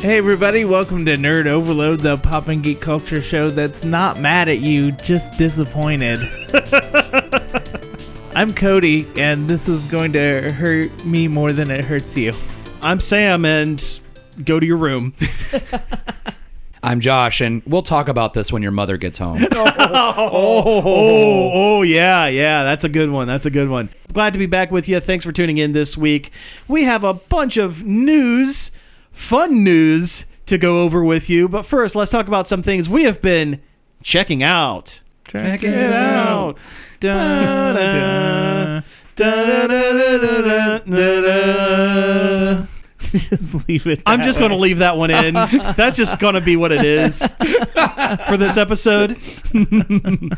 Hey everybody, welcome to Nerd Overload, the pop and geek culture show that's not mad at you, just disappointed. I'm Cody, and this is going to hurt me more than it hurts you. I'm Sam, and go to your room. I'm Josh, and we'll talk about this when your mother gets home. Yeah, that's a good one. Glad to be back with you. Thanks for tuning in this week. We have a bunch of fun news to go over with you, but first, let's talk about some things we have been checking out. Check it out. Just leave it. I'm just going to leave that one in. That's just going to be what it is for this episode.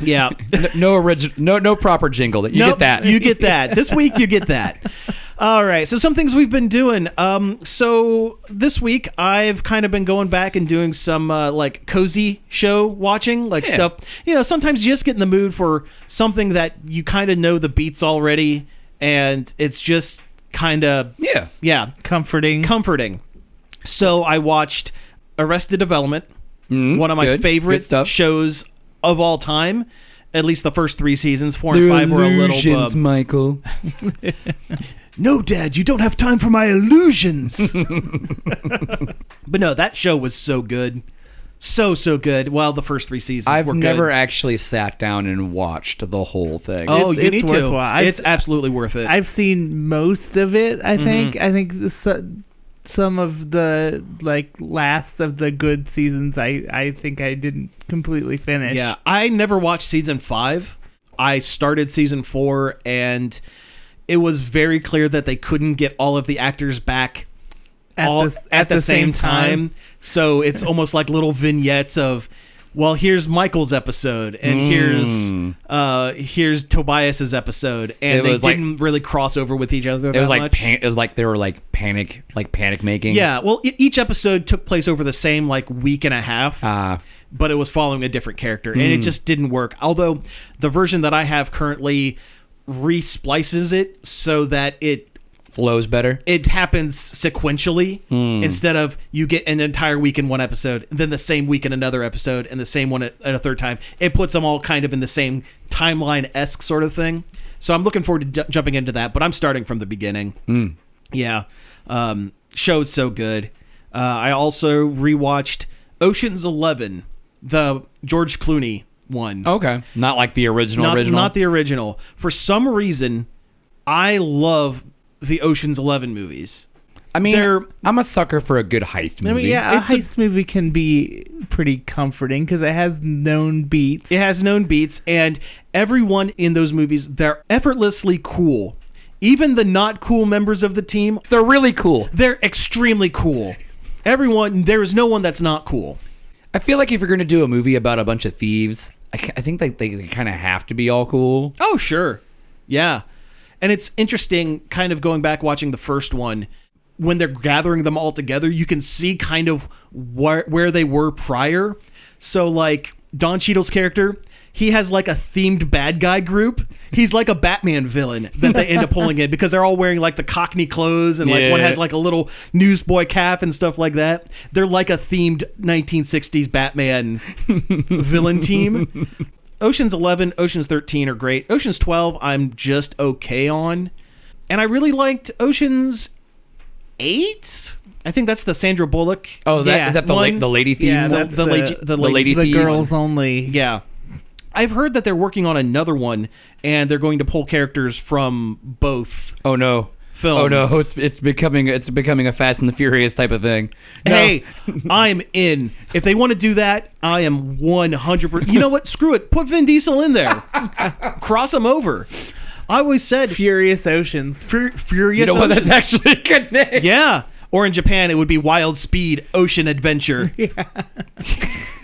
Yeah. No proper jingle. Get that. You get that. This week, you get that. All right. So some things we've been doing. So this week, I've kind of been going back and doing some like cozy show watching, stuff. You know, sometimes you just get in the mood for something that you kind of know the beats already, and it's just kind of comforting. So I watched Arrested Development, one of my favorite shows of all time. At least the first 3 seasons. 4 and 5 were a little Michael. No, Dad, you don't have time for my illusions. But no, that show was so good. So good. Well, the first 3 seasons were good. I've never actually sat down and watched the whole thing. Oh, you need to. It's absolutely worth it. I've seen most of it, I think. I think some of the last of the good seasons I think I didn't completely finish. Yeah, I never watched season 5. I started season 4, and it was very clear that they couldn't get all of the actors back at the same time. So it's almost like little vignettes of, well, here's Michael's episode, and here's Tobias's episode, and they didn't really cross over with each other that much. It was like they were panic making. Yeah, well, each episode took place over the same week and a half, but it was following a different character, and it just didn't work. Although the version that I have currently resplices it so that it flows better. It happens sequentially instead of you get an entire week in one episode, then the same week in another episode, and the same one at a third time. It puts them all kind of in the same timeline-esque sort of thing. So I'm looking forward to jumping into that, but I'm starting from the beginning. Yeah. Show's so good. I also rewatched Ocean's 11, the George Clooney one. Okay. Not like the original. Not the original. For some reason, I love the Ocean's 11 movies. I mean, I'm a sucker for a good heist movie. I mean, yeah, a heist movie can be pretty comforting because it has known beats. It has known beats, and everyone in those movies, they're effortlessly cool. Even the not cool members of the team, they're really cool. They're extremely cool. Everyone, there is no one that's not cool. I feel like if you're going to do a movie about a bunch of thieves, I think they kind of have to be all cool. Oh, sure. Yeah. And it's interesting kind of going back watching the first one. When they're gathering them all together, you can see kind of where they were prior. So Don Cheadle's character, he has a themed bad guy group. He's like a Batman villain that they end up pulling in because they're all wearing the Cockney clothes, and one has a little newsboy cap and stuff like that. They're like a themed 1960s Batman villain team. Ocean's 11, Ocean's 13 are great. Ocean's 12, I'm just okay on. And I really liked Ocean's 8. I think that's the Sandra Bullock. Oh, is that the lady theme? Yeah, that's the lady the girls only. Yeah. I've heard that they're working on another one, and they're going to pull characters from both. Oh no. Films. Oh no, it's becoming a Fast and the Furious type of thing. No. Hey, I'm in. If they want to do that, I am 100%. You know what? Screw it. Put Vin Diesel in there. Cross him over. I always said Furious Oceans. Furious. You know what? That's actually a good name. Yeah. Or in Japan, it would be Wild Speed Ocean Adventure. Yeah.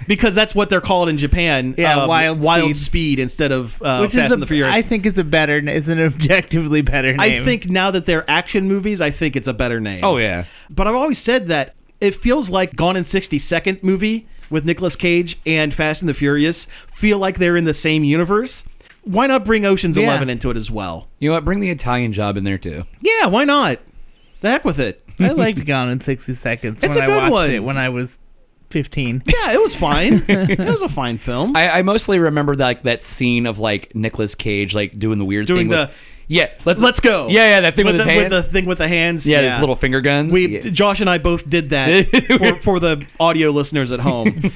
Because that's what they're called in Japan. Yeah, Wild Speed instead of Fast and the Furious. I think is an objectively better name. I think now that they're action movies, I think it's a better name. Oh, yeah. But I've always said that it feels like Gone in 60 Second movie with Nicolas Cage and Fast and the Furious feel like they're in the same universe. Why not bring Ocean's 11 into it as well? You know what? Bring the Italian Job in there, too. Yeah, why not? The heck with it. I liked Gone in 60 Seconds It's when a I good watched one. it when I was 15. Yeah, it was fine. It was a fine film. I mostly remember that scene of like Nicolas Cage like doing the weird Doing thing. the Let's go. Yeah, that thing with his hand. With the thing with the hands. Yeah, his little finger guns. Josh and I both did that for the audio listeners at home.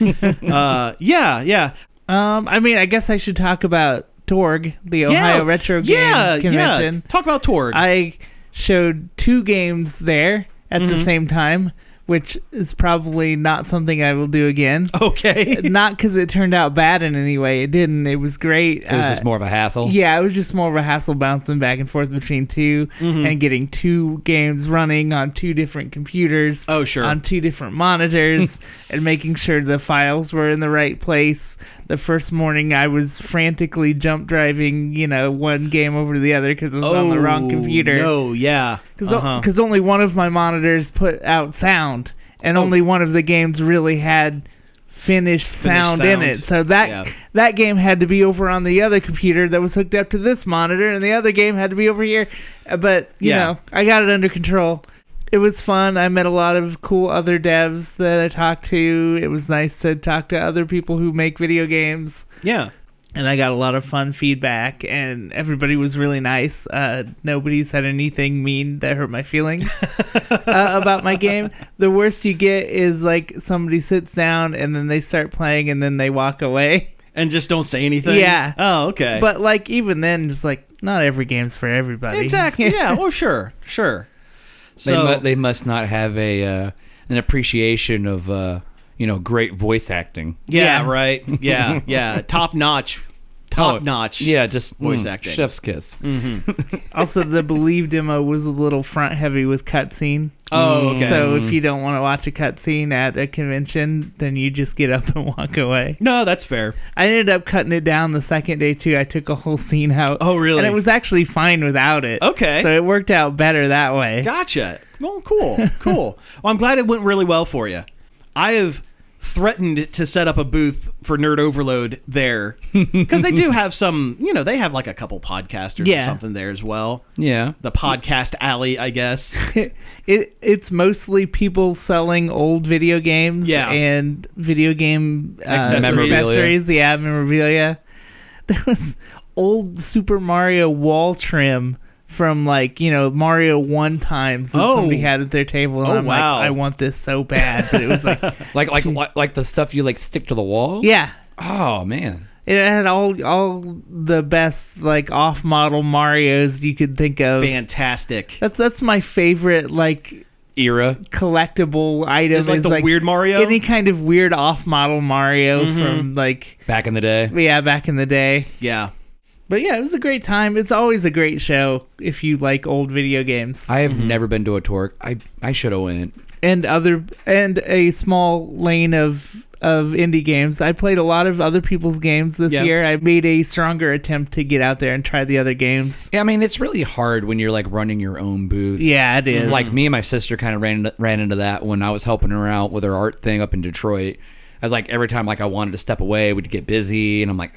Yeah. I mean, I guess I should talk about TORG, the Ohio Retro Game Convention. Yeah. Talk about TORG. I showed 2 games there at the same time, which is probably not something I will do again. Okay. Not because it turned out bad in any way. It didn't. It was great. It was just more of a hassle. Yeah, it was just more of a hassle bouncing back and forth between 2 and getting 2 games running on 2 different computers. Oh, sure. On 2 different monitors and making sure the files were in the right place. The first morning I was frantically jump driving, one game over to the other because it was on the wrong computer. No, yeah. Because only one of my monitors put out sound, and only one of the games really had finished sound in it. So that game had to be over on the other computer that was hooked up to this monitor, and the other game had to be over here. But, you know, I got it under control. It was fun. I met a lot of cool other devs that I talked to. It was nice to talk to other people who make video games. Yeah. And I got a lot of fun feedback, and everybody was really nice. Nobody said anything mean that hurt my feelings about my game. The worst you get is like somebody sits down and then they start playing and then they walk away. And just don't say anything? Yeah. Oh, okay. But like even then, just like not every game's for everybody. Exactly. Yeah. Oh, sure. So they must not have an appreciation of great voice acting. Yeah. Right. Yeah. Top notch. Yeah, just voice acting. Chef's kiss. Also, the Believe demo was a little front heavy with cutscene. Oh, okay. So if you don't want to watch a cutscene at a convention, then you just get up and walk away. No, that's fair. I ended up cutting it down the second day too. I took a whole scene out. Oh, really? And it was actually fine without it. Okay. So it worked out better that way. Gotcha. Well, cool. Well, I'm glad it went really well for you. I have threatened to set up a booth for Nerd Overload there because they do have some, they have like a couple podcasters or something there as well. Yeah. The podcast alley, I guess. It's mostly people selling old video games and video game accessories. Yeah, memorabilia. There was old Super Mario wall trim from Mario 1 times that somebody had at their table, and I'm like, I want this so bad, but it was like the stuff you stick to the wall. Yeah. Oh man. It had all the best off-model Marios you could think of. Fantastic. That's my favorite era collectible item. Is the weird Mario? Any kind of weird off-model Mario from back in the day. Yeah, back in the day. Yeah. But yeah, it was a great time. It's always a great show if you like old video games. I have never been to a TORG. I should have went. And a small lane of indie games. I played a lot of other people's games this year. I made a stronger attempt to get out there and try the other games. Yeah, I mean, it's really hard when you're running your own booth. Yeah, it is. Me and my sister kind of ran into that when I was helping her out with her art thing up in Detroit. I was every time I wanted to step away, we'd get busy, and I'm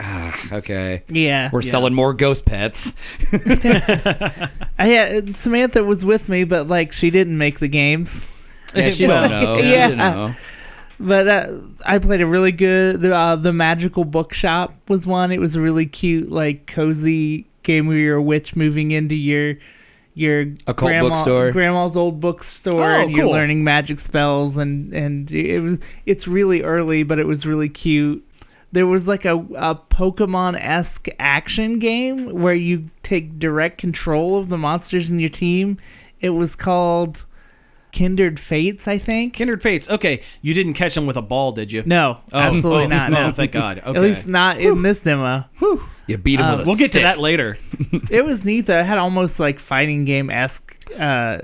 okay. Yeah. We're selling more ghost pets. Samantha was with me, but she didn't make the games. Yeah, she don't know. Yeah. She didn't know. But I played a really good. The Magical Bookshop was one. It was a really cute, cozy game where you're a witch moving into your occult bookstore, grandma's old bookstore, and you're learning magic spells, and it's really early, but it was really cute. There was a Pokemon-esque action game where you take direct control of the monsters in your team. It was called Kindred Fates, I think. Kindred Fates. Okay, you didn't catch them with a ball, did you? No, absolutely not. No, thank God. Okay. At least not in this demo. Whew. You beat him with a We'll stick. get to that later. It was neat though. It had almost fighting game-esque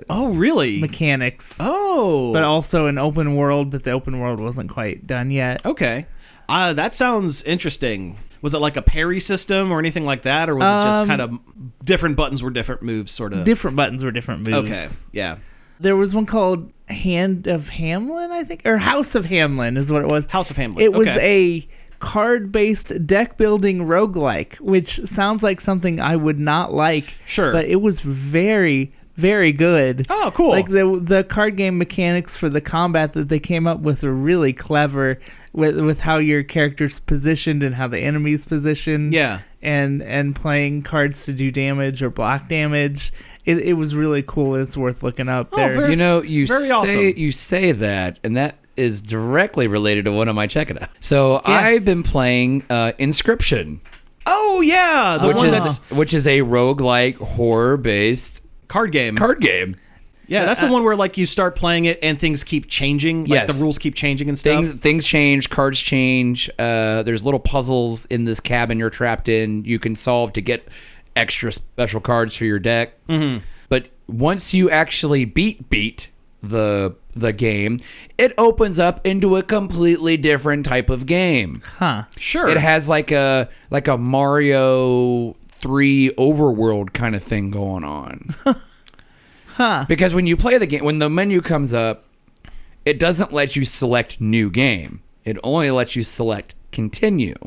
really? mechanics. Oh. But also an open world, but the open world wasn't quite done yet. Okay. That sounds interesting. Was it a parry system or anything like that? Or was it just kind of different buttons were different moves, sort of? Different buttons were different moves. Okay, yeah. There was one called Hand of Hamlin, I think, or House of Hamlin is what it was. House of Hamlin. It was a card-based deck-building roguelike, which sounds like something I would not like. Sure. But it was very, very good. Oh, cool. Like the card game mechanics for the combat that they came up with are really clever with how your character's positioned and how the enemy's positioned. Yeah. And playing cards to do damage or block damage. It was really cool. It's worth looking up there. You say that, and that is directly related to one of my check it out. So I've been playing Inscription. Oh yeah, which is a roguelike horror based card game. Yeah, that's the one where like you start playing it and things keep changing. Like the rules keep changing and stuff. Things change, cards change. There's little puzzles in this cabin you're trapped in. You can solve to get extra special cards for your deck. Mm-hmm. But once you actually beat the game, it opens up into a completely different type of game. Huh. Sure. It has like a Mario 3 overworld kind of thing going on. Huh. Because when you play the game, when the menu comes up, it doesn't let you select new game. It only lets you select continue.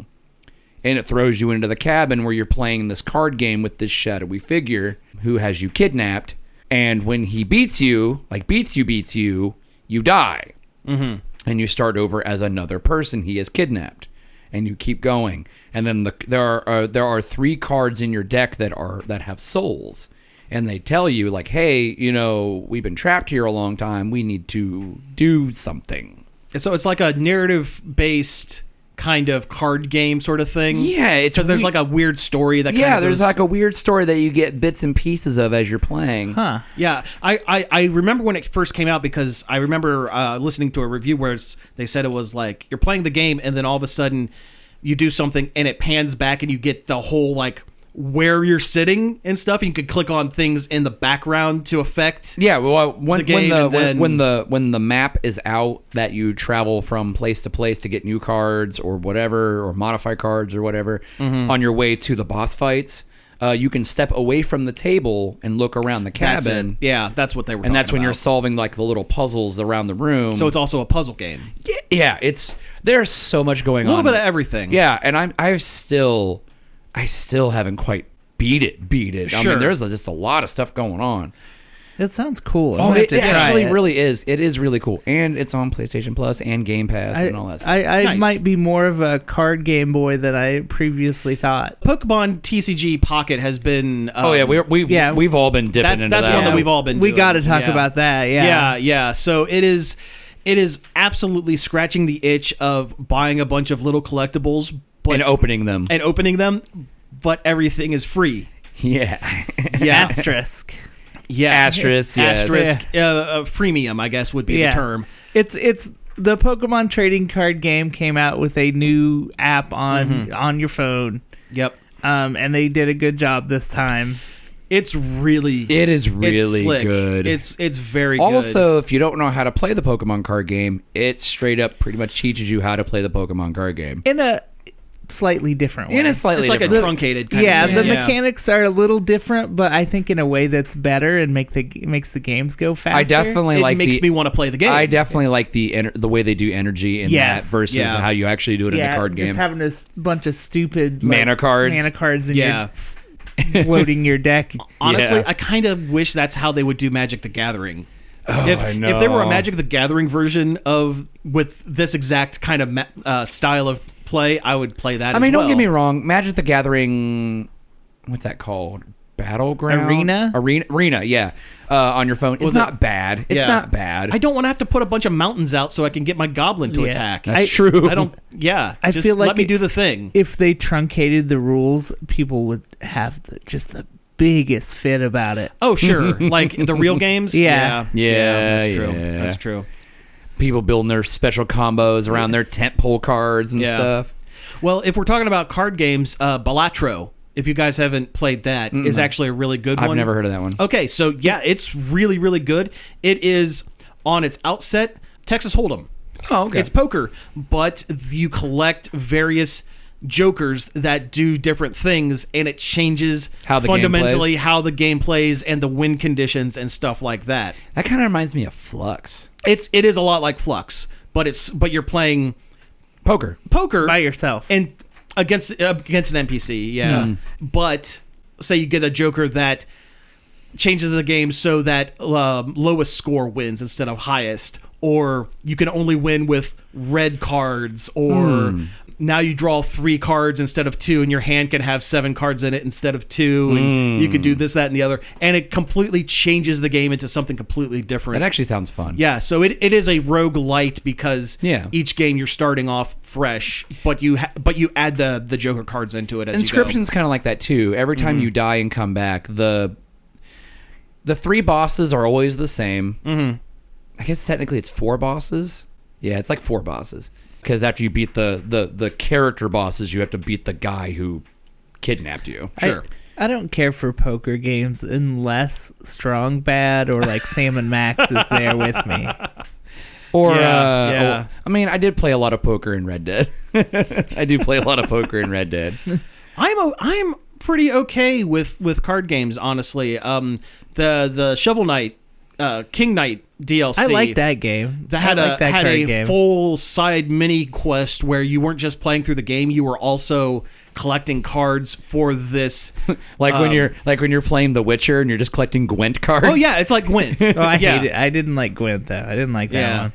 And it throws you into the cabin where you're playing this card game with this shadowy figure who has you kidnapped. And when he beats you, you die. Mm-hmm. And you start over as another person he has kidnapped. And you keep going. And then there are 3 cards in your deck that have souls. And they tell you, like, hey, we've been trapped here a long time. We need to do something. So it's like a narrative-based kind of card game sort of thing. Yeah, it's because there's like a weird story that. Yeah, there's like a weird story that you get bits and pieces of as you're playing. Huh. Yeah, I remember when it first came out because I remember listening to a review where they said it was like you're playing the game and then all of a sudden you do something and it pans back and you get the whole like where you're sitting and stuff. You could click on things in the background to affect. Yeah, well, when the map is out that you travel from place to place to get new cards or whatever, or modify cards or whatever, on your way to the boss fights, you can step away from the table and look around the cabin. That's what they were. And that's when about. you're solving like the little puzzles around the room. So it's also a puzzle game. Yeah, there's so much going on. A little bit of everything. Yeah, and I still haven't quite beat it. Sure. I mean, there's just a lot of stuff going on. That sounds cool. It actually really is. It is really cool. And it's on PlayStation Plus and Game Pass and all that stuff. I Nice. might be more of a card game boy than I previously thought. Pokemon TCG Pocket has been. We've all been dipping into that. That's one that we've all been. We doing. got to talk about that. Yeah. So it is absolutely scratching the itch of buying a bunch of little collectibles. And opening them. But everything is free. Yeah. Asterisk. Yeah. Asterisk. Yes. Asterisk. Freemium, I guess, would be the term. It's the Pokemon trading card game came out with a new app on your phone. Yep. And they did a good job this time. It is really good. It's very good. Also, if you don't know how to play the Pokemon card game, it straight up pretty much teaches you how to play the Pokemon card game. In a slightly different way. It's like a truncated kind of thing. The mechanics are a little different, but I think in a way that's better and makes the games go faster. It makes me want to play the game. I definitely like the way they do energy in that versus how you actually do it in the card game. Just having a bunch of stupid mana cards and loading your deck. Honestly, I kind of wish that's how they would do Magic the Gathering. I know. If there were a Magic the Gathering version with this exact kind of style of play, I would play that. I mean, don't get me wrong. Magic the Gathering, what's that called? Battleground? Arena, yeah. On your phone. It's not bad. It's not bad. I don't want to have to put a bunch of mountains out so I can get my goblin to attack. That's true. I don't. Yeah. I feel like let me do the thing. If they truncated the rules, people would have just the biggest fit about it. Oh, sure. Like the real games? Yeah, that's true. Yeah. That's true. People building their special combos around their tentpole cards and stuff. Well, if we're talking about card games, Balatro, if you guys haven't played that, is actually a really good one. I've never heard of that one. Okay, so it's really, really good. It is, on its outset, Texas Hold'em. Oh, okay. It's poker, but you collect various jokers that do different things, and it changes fundamentally how the game plays and the win conditions and stuff like that. That kind of reminds me of Flux. It is a lot like Flux, but you're playing poker by yourself and against an NPC. Yeah, but say you get a joker that changes the game so that lowest score wins instead of highest, or you can only win with red cards, or now you draw 3 cards instead of 2, and your hand can have 7 cards in it instead of 2, and you can do this, that, and the other, and it completely changes the game into something completely different. That actually sounds fun. Yeah, so it is a roguelite because each game you're starting off fresh, but you add the Joker cards into it as Inscription's kind of like that too. Every time you die and come back, the 3 bosses are always the same. I guess technically it's 4 bosses. Yeah, it's like 4 bosses. Because after you beat the character bosses, you have to beat the guy who kidnapped you. Sure. I don't care for poker games unless Strong Bad or like Sam and Max is there with me. Or, I mean, I did play a lot of poker in Red Dead. I do play a lot of poker in Red Dead. I'm pretty okay with card games, honestly. The Shovel Knight, King Knight DLC. I like that game. That had a full side mini quest where you weren't just playing through the game; you were also collecting cards for this. Like when you're playing The Witcher and you're just collecting Gwent cards. Oh yeah, it's like Gwent. I hate it. I didn't like Gwent though. I didn't like that one.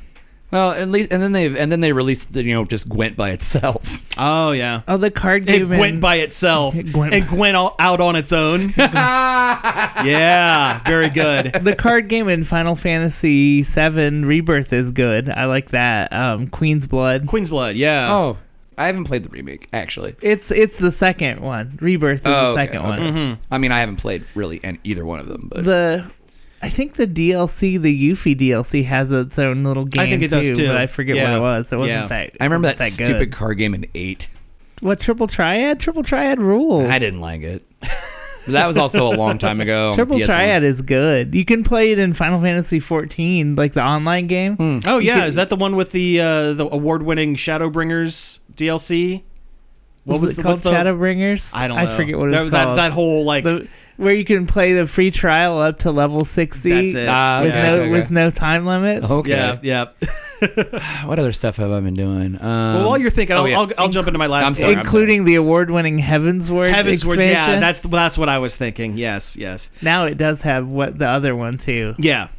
Well, at least, and then they released just Gwent by itself. Oh yeah. Oh, the card game. It Gwent by itself. And Gwent out on its own. Yeah, very good. The card game in Final Fantasy VII Rebirth is good. I like that. Queen's Blood. Queen's Blood. Yeah. Oh, I haven't played the remake actually. It's the second one. Rebirth is the second one. Mm-hmm. I mean, I haven't played really either one of them, but I think the DLC, the Yuffie DLC, has its own little game. I think it does too, but I forget what it was. It wasn't that. I remember that good. stupid card game in 8. What, Triple Triad? Triple Triad rules. I didn't like it. That was also a long time ago. Triple Triad is good. You can play it in Final Fantasy 14, like the online game. Oh yeah, is that the one with the award-winning Shadowbringers DLC? What was it called? Shadowbringers? I don't know. I forget what it's called. That whole like. Where you can play the free trial up to level 60 That's it. with no time limits. Okay. Yeah. What other stuff have I been doing? Well, while you're thinking, I'll jump into my last. I'm sorry, including the award-winning Heavensward expansion. Yeah, that's what I was thinking. Yes. Now it does have the other one too. Yeah.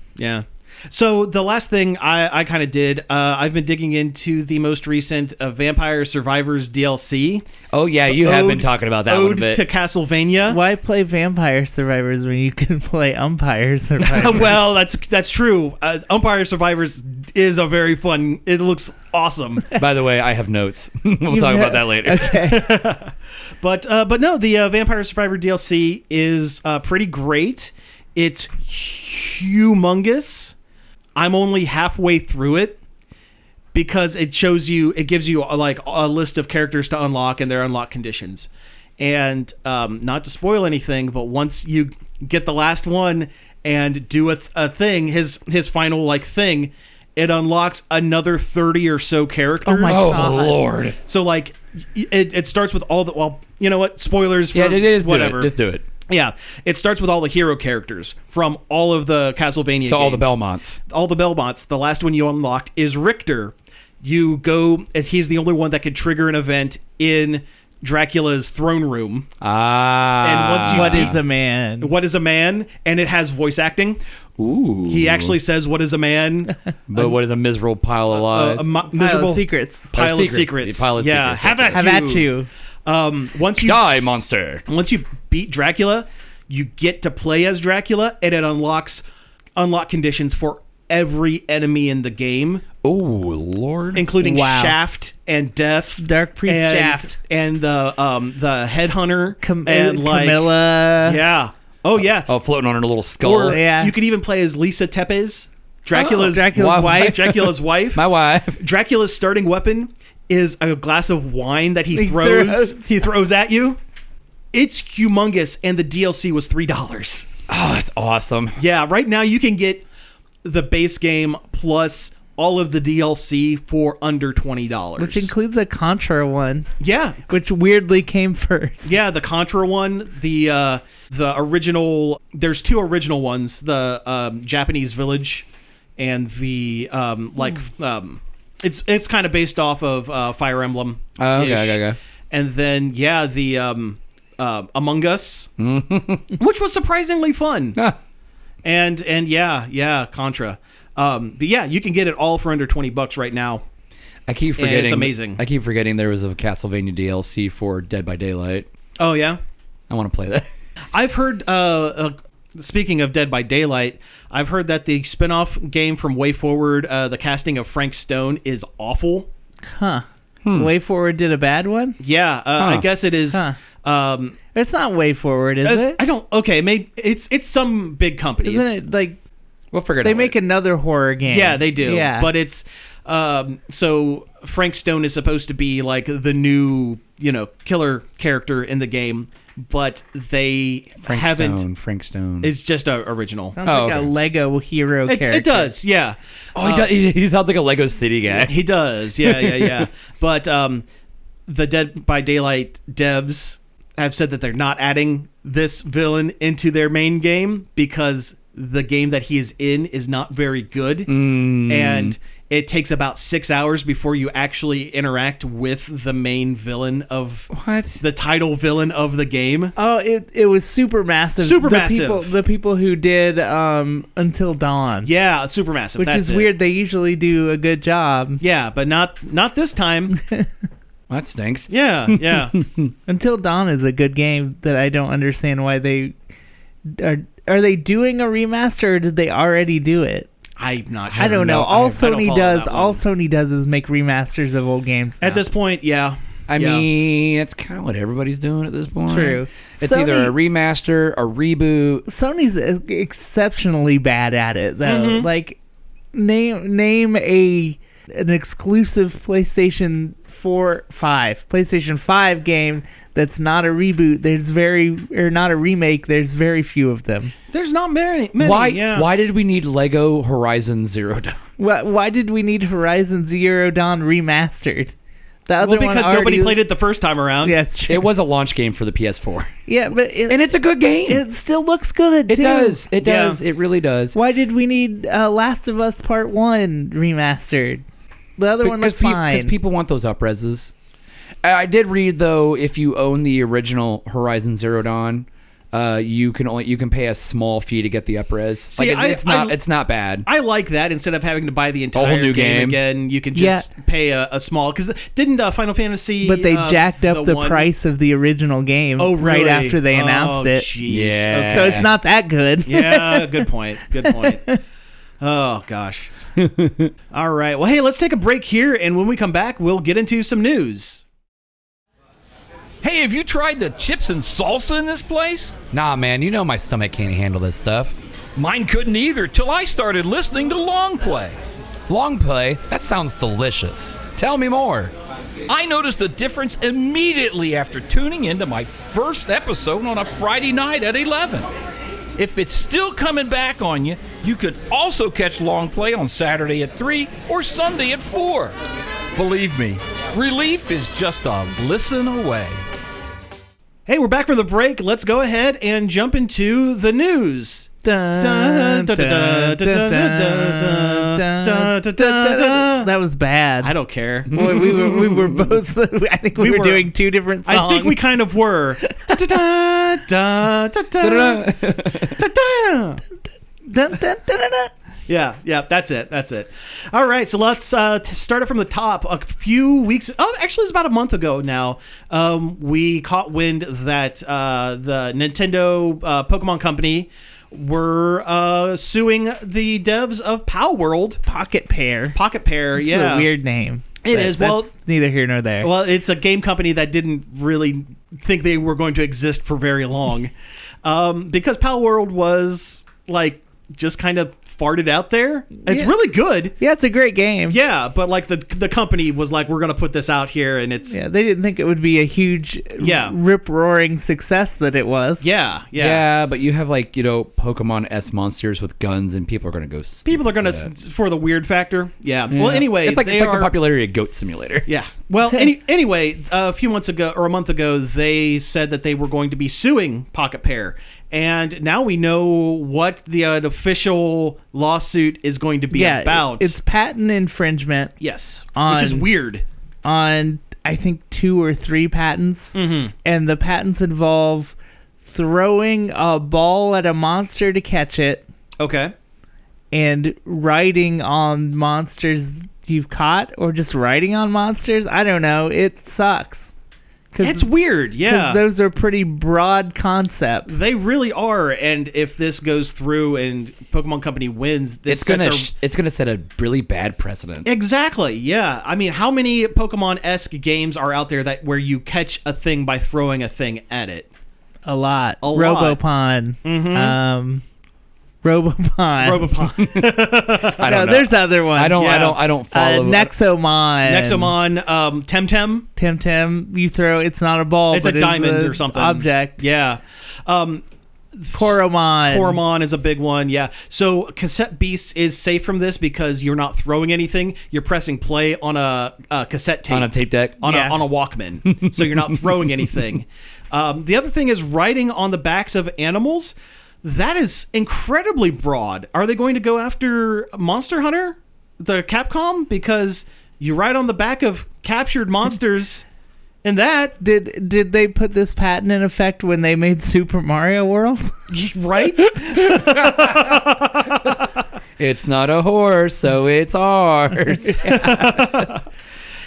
So the last thing I kind of did, I've been digging into the most recent Vampire Survivors DLC. Oh yeah, you have been talking about that one a bit. Ode to Castlevania. Why play Vampire Survivors when you can play Umpire Survivors? Well, that's true. Umpire Survivors is a very fun. It looks awesome. By the way, I have notes. We'll talk about that later. Okay. But no, the Vampire Survivor DLC is pretty great. It's humongous. I'm only halfway through it because it gives you like a list of characters to unlock and their unlock conditions. And not to spoil anything, but once you get the last one and do a thing, his final like thing, it unlocks another 30 or so characters. Oh my God. Lord. So like it starts with all the, well, you know what? Spoilers for it is whatever. Just do it. Yeah, it starts with all the hero characters from all of the Castlevania games. So all the Belmonts. All the Belmonts. The last one you unlocked is Richter. You go, he's the only one that can trigger an event in Dracula's throne room. And once you What is a man? What is a man? And it has voice acting. Ooh. He actually says, "What is a man?" But what is a miserable pile of lies? Miserable secrets. Pile of secrets. Pile of yeah, secrets. Have at you. Once you Die, monster. Once you beat Dracula, you get to play as Dracula, and it unlock conditions for every enemy in the game. Oh Lord! Including Shaft and Death, Dark Priest Shaft, and the Headhunter, and like Camilla. Yeah. Oh yeah. Oh, floating on her little skull. Or you could even play as Lisa Tepes, Dracula's wife. Dracula's wife. My wife. Dracula's starting weapon is a glass of wine that he throws at you. It's humongous, and the DLC was $3. Oh, that's awesome. Yeah, right now you can get the base game plus all of the DLC for under $20. Which includes a Contra one. Yeah. Which weirdly came first. Yeah, the Contra one, the original, there's 2 original ones, the Japanese Village and the it's kind of based off of Fire Emblem. Oh, okay. And then the Among Us, which was surprisingly fun. And yeah, Contra. But yeah, you can get it all for under $20 right now. I keep forgetting. And it's amazing. I keep forgetting there was a Castlevania DLC for Dead by Daylight. Oh yeah, I want to play that. I've heard. Speaking of Dead by Daylight, I've heard that the spin-off game from Way Forward, the casting of Frank Stone, is awful. Huh. Way Forward did a bad one? Yeah, I guess it is. It's not Way Forward, is it? I don't. Okay, maybe it's some big company. Isn't it like We'll figure it out. they make another horror game? Yeah, they do. Yeah. But it's so Frank Stone is supposed to be like the new, killer character in the game, but they haven't. Frank Stone. It's just a original. Sounds like a Lego hero character. It does, yeah. Oh, he sounds like a Lego City guy. He does, yeah. But the Dead by Daylight devs have said that they're not adding this villain into their main game because the game that he is in is not very good, and it takes about 6 hours before you actually interact with the main villain of the title villain of the game. Oh, it was Supermassive. The people who did Until Dawn. Yeah, Supermassive. Which is weird. They usually do a good job. Yeah, but not this time. That stinks. Yeah. Until Dawn is a good game that I don't understand why they are they doing a remaster or did they already do it? I'm not sure. I don't know. All Sony does is make remasters of old games now. At this point, yeah. I mean, that's kind of what everybody's doing at this point. True. It's either a remaster, a reboot. Sony's exceptionally bad at it, though. Mm-hmm. Like, name an exclusive PlayStation 5 game that's not a reboot. Not a remake. There's very few of them. There's not many. Why did we need Lego Horizon Zero Dawn? Why did we need Horizon Zero Dawn remastered? The other one because nobody played it the first time around. Yeah, it's true. It was a launch game for the PS4. Yeah, but and it's a good game. It still looks good. It too. does. It does. It really does. Why did we need Last of Us Part 1 remastered? The other one looks fine. Because people want those up-reses. I did read, though, if you own the original Horizon Zero Dawn, you can pay a small fee to get the up-res. See, it's not bad. I like that. Instead of having to buy the entire whole new game again, you can just pay a small. Because didn't Final Fantasy? But they jacked up the price of the original game. Oh, really? Right after they announced it. Geez. Yeah. Okay. So it's not that good. Yeah. Good point. Oh gosh. All right. Well, hey, let's take a break here, and when we come back, we'll get into some news. Hey, have you tried the chips and salsa in this place? Nah, man, you know my stomach can't handle this stuff. Mine couldn't either till I started listening to Long Play. Long Play? That sounds delicious. Tell me more. I noticed a difference immediately after tuning into my first episode on a Friday night at 11. If it's still coming back on you, you could also catch Long Play on Saturday at 3 or Sunday at 4. Believe me, relief is just a listen away. Hey, we're back from the break. Let's go ahead and jump into the news. That was bad. I don't care. We were both. I think we were doing two different songs. I think we kind of were. Yeah, that's it. All right, so let's start it from the top. A few weeks, actually it's about a month ago now, we caught wind that the Nintendo Pokemon Company were suing the devs of Palworld. Pocket Pair, it's a weird name. It is. Well, neither here nor there. Well, it's a game company that didn't really think they were going to exist for very long, because Palworld was like just kind of farted out there. It's really good. Yeah, it's a great game. Yeah, but like the company was like, we're going to put this out here, and it's... Yeah, they didn't think it would be a huge rip-roaring success that it was. Yeah, but you have Pokemon S monsters with guns, and people are going to go... People are going to... For the weird factor. Yeah. Well, anyway... It's like the popularity of Goat Simulator. Yeah. Well, anyway, a few months ago, or a month ago, they said that they were going to be suing Pocket Pair. And now we know what the official lawsuit is going to be about. It's patent infringement. Yes, which is weird. On, I think, 2 or 3 patents. Mm-hmm. And the patents involve throwing a ball at a monster to catch it. Okay. And riding on monsters you've caught, or just riding on monsters. I don't know. It sucks. It's weird, yeah. Because those are pretty broad concepts. They really are, and if this goes through and Pokemon Company wins, it's gonna set a really bad precedent. Exactly, yeah. I mean, how many Pokemon-esque games are out there where you catch a thing by throwing a thing at it? A lot. A lot. Robopon. Mm-hmm. Robopon. I don't know. There's other ones. I don't follow. Nexomon. Temtem. Temtem. You throw. It's not a ball. It's but a diamond or something. Object. Yeah. Koromon. Koromon is a big one. Yeah. So Cassette Beasts is safe from this because you're not throwing anything. You're pressing play on a cassette tape. On a tape deck. On a Walkman. So you're not throwing anything. The other thing is riding on the backs of animals. That is incredibly broad. Are they going to go after Monster Hunter, the Capcom? Because you ride on the back of captured monsters and that. Did they put this patent in effect when they made Super Mario World? Right? It's not a horse, so it's ours.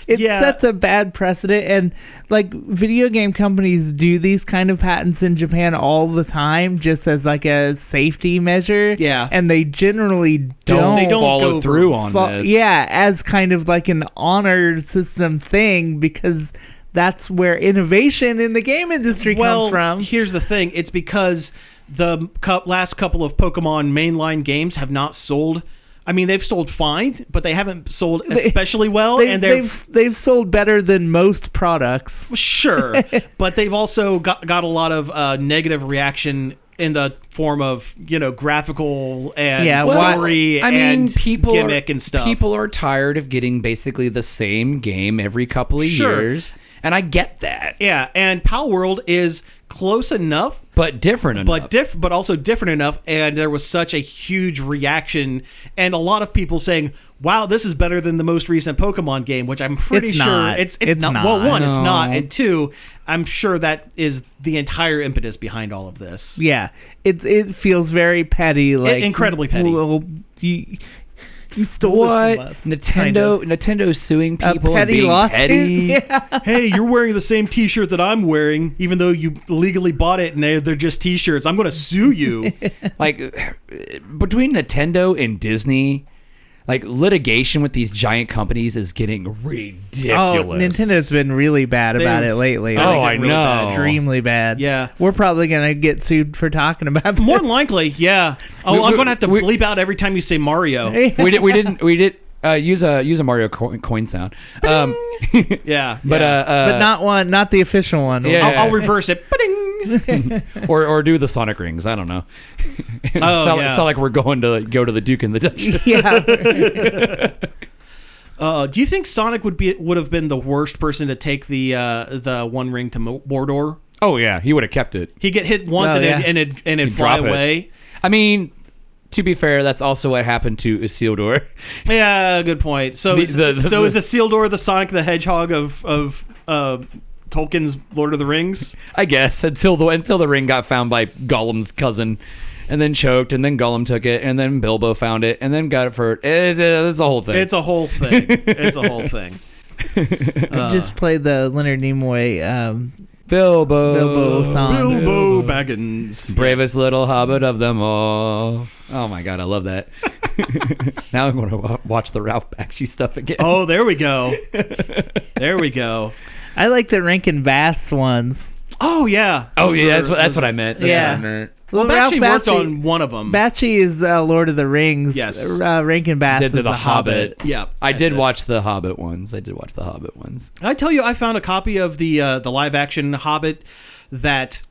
It sets a bad precedent, and like video game companies do these kind of patents in Japan all the time, just as like a safety measure. Yeah, and they generally don't follow through on this. Yeah, as kind of like an honor system thing, because that's where innovation in the game industry comes from. Here's the thing: it's because the last couple of Pokemon mainline games have not sold. I mean, they've sold fine, but they haven't sold especially well. They've sold better than most products. Sure, but they've also got a lot of negative reaction in the form of, graphical and story and gimmick and stuff. People are tired of getting basically the same game every couple of years, and I get that. Yeah, and Palworld is close enough, but different enough. But also different enough, and there was such a huge reaction and a lot of people saying, "Wow, this is better than the most recent Pokemon game," which I'm pretty sure it's not. Well, one, it's not, and two, I'm sure that is the entire impetus behind all of this. Yeah, it feels very petty, like incredibly petty. Well, you stole it from us. Nintendo's suing people and being petty. Yeah. Hey, you're wearing the same T-shirt that I'm wearing, even though you legally bought it and they're just T-shirts. I'm going to sue you. Like, between Nintendo and Disney, like, litigation with these giant companies is getting ridiculous. Oh, Nintendo's been really bad about it lately. I know. Extremely bad. Yeah. We're probably going to get sued for talking about this. More than likely, yeah. I'm going to have to bleep out every time you say Mario. We didn't use a Mario coin sound. Yeah. But not the official one. Yeah. I'll reverse it. or do the Sonic rings. I don't know. Sound like we're going to go to the Duke and the Duchess. Yeah. Do you think Sonic would have been the worst person to take the One Ring to Mordor? Oh yeah, he would have kept it. He'd get hit once and it'd fly away. I mean, to be fair, that's also what happened to Isildur. Yeah, good point. So is Isildur the Sonic the Hedgehog of Tolkien's Lord of the Rings? I guess until the ring got found by Gollum's cousin, and then choked, and then Gollum took it, and then Bilbo found it, and then got it for it's a whole thing. It's a whole thing. Just play the Leonard Nimoy Bilbo song. Bilbo Baggins, bravest little hobbit of them all. Oh my god, I love that. Now I'm going to watch the Ralph Bakshi stuff again. Oh, there we go. There we go. I like the Rankin Bass ones. Oh yeah. That's what I meant. Well, Bakshi worked on one of them. Bakshi is Lord of the Rings. Yes. Rankin Bass is the Hobbit. Yeah. I did watch the Hobbit ones. I tell you, I found a copy of the live action Hobbit that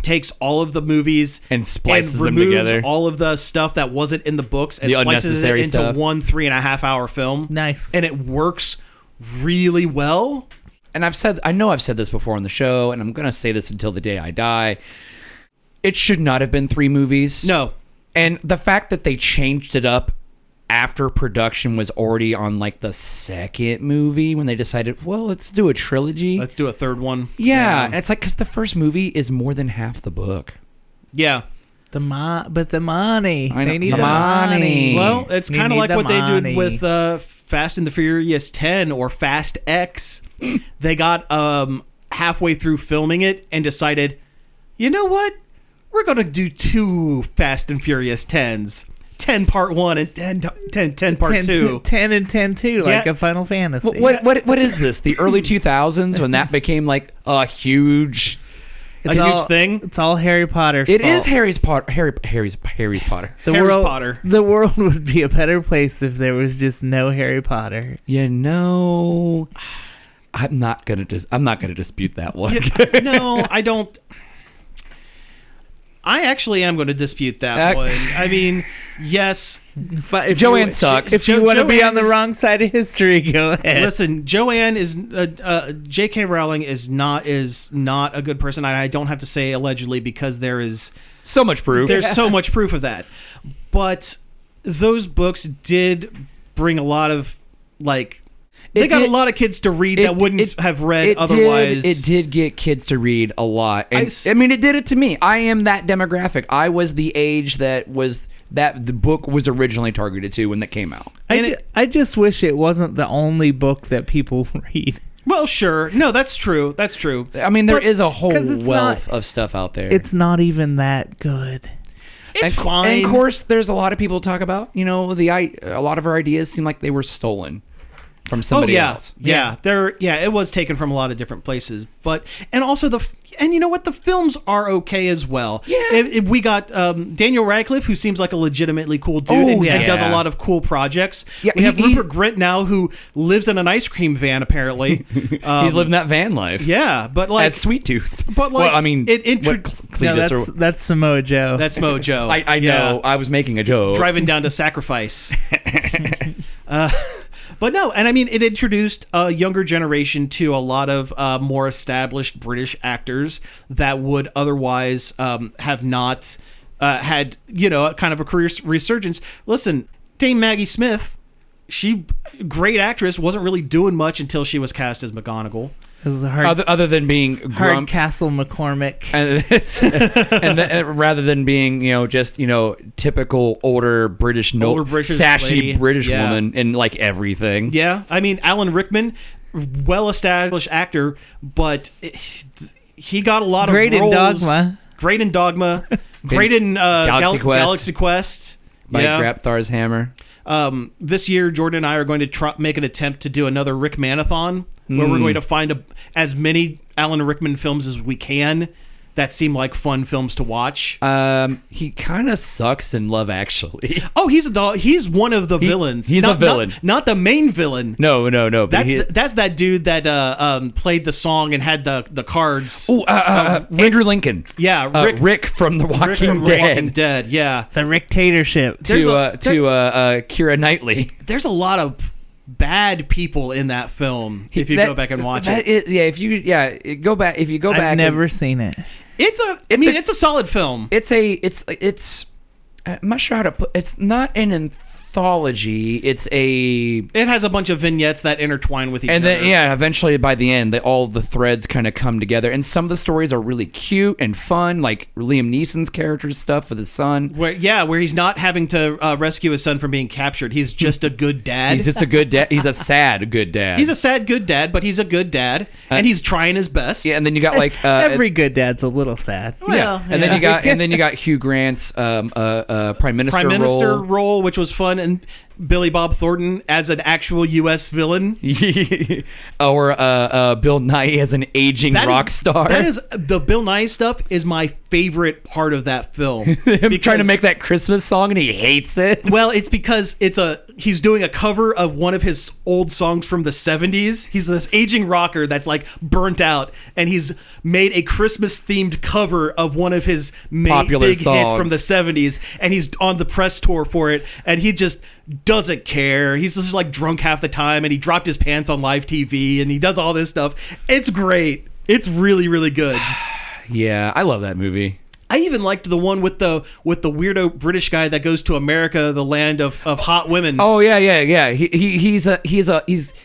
takes all of the movies and splices and them together. All of the stuff that wasn't in the books and the splices it into stuff. 1 3.5 hour film. Nice. And it works really well. And I know I've said this before on the show, and I'm going to say this until the day I die. It should not have been 3 movies. No. And the fact that they changed it up after production was already on like the 2nd movie when they decided, well, let's do a trilogy. Let's do a 3rd one. Yeah. And it's like, because the first movie is more than half the book. Yeah. But the money. I know. They need The the money. money. Well, it's You kind of need like the what they did money. with Fast and the Furious 10 or Fast X. They got halfway through filming it and decided, you know what? We're going to do 2 Fast and Furious 10s. 10 part 1 and 10 part 2. 10 and 10 too, like Yeah. a Final Fantasy. What is this? The early 2000s when that became like a huge. It's a all- huge thing? It's all Harry Potter's It fault. is Harry's Potter. Harry's Potter. The Harry world, Potter. The world would be a better place if there was just no Harry Potter. You know, I'm not gonna dispute that one. Yeah, no, I don't. I actually am going to dispute that one. I mean, yes. If Joanne you, sucks. If you want to be Joanne on the is- wrong side of history, go ahead. Listen, Joanne is J.K. Rowling is not a good person. I don't have to say allegedly because there is So much proof. there's so much proof of that. But those books did bring a lot of they got a lot of kids to read that wouldn't have read otherwise. It did get kids to read a lot. And, I I mean, it did it to me. I am that demographic. I was the age that the book was originally targeted to when that came out. I just wish it wasn't the only book that people read. Well, sure. No, that's true. That's true. I mean, there But- is a whole 'cause it's wealth not- of stuff out there. It's not even that good. It's and, fine. And of course, there's a lot of people talk about, a lot of our ideas seem like they were stolen from somebody else. Yeah, it was taken from a lot of different places, and also and you know what, the films are okay as well. Yeah. We got Daniel Radcliffe, who seems like a legitimately cool dude and yeah. does a lot of cool projects. Yeah, we have he- Rupert Grint now, who lives in an ice cream van apparently. He's living that van life. Yeah, but like As Sweet Tooth. But, like, well, I mean, it what No, Cletus or- that's Samoa Joe. that's Mojo. I know. I was making a joke. Driving down to Sacrifice. But no, and I mean, it introduced a younger generation to a lot of more established British actors that would otherwise have not had, kind of a career resurgence. Listen, Dame Maggie Smith, great actress, wasn't really doing much until she was cast as McGonagall. This is a hard, other than being grump, Hardcastle McCormick. and rather than being just typical older British sassy lady. British Yeah. woman in like everything. Yeah, I mean, Alan Rickman, well-established actor, but he got a lot of Great in roles. Dogma. Great in Dogma. Great in Galaxy Quest. By Yeah. Grapthar's hammer. This year, Jordan and I are going to make an attempt to do another Rick Manathon, where we're going to find as many Alan Rickman films as we can that seem like fun films to watch. He kind of sucks in Love Actually. Oh, he's one of the villains. he's a villain. not the main villain. No. But That's that dude that played the song and had the cards. Andrew Lincoln. Yeah, Rick from The Walking Rick from Dead. Walking Dead. Yeah, It's a dictatorship. There's to Keira Knightley. there's a lot of bad people in that film. If you go back and watch it, If you go back I've and- never seen it. it's a solid film. It's I'm not sure how to put. It's not an anthology. It has a bunch of vignettes that intertwine with each and other. then eventually by the end, all the threads kind of come together, and some of the stories are really cute and fun, like Liam Neeson's character's stuff with his son. Where he's not having to rescue his son from being captured. He's just a good dad. He's just a good dad. He's a sad good dad. He's a sad good dad, but he's a good dad, and he's trying his best. yeah, and then you got like Every good dad's a little sad. Well, and then you got Hugh Grant's prime minister role, which was fun, and Billy Bob Thornton as an actual U.S. villain. or Bill Nye as an aging rock star. That is the Bill Nye stuff is my favorite part of that film. Him trying to make that Christmas song and he hates it. Well, it's because he's doing a cover of one of his old songs from the 70s. He's this aging rocker that's like burnt out, and he's made a Christmas themed cover of one of his Popular big hits songs from the 70s, and he's on the press tour for it, and he just doesn't care. He's just like drunk half the time, and he dropped his pants on live TV, and he does all this stuff. It's great. It's really, really good. Yeah, I love that movie. I even liked the one with the weirdo British guy that goes to America, the land of hot women. Oh yeah. He's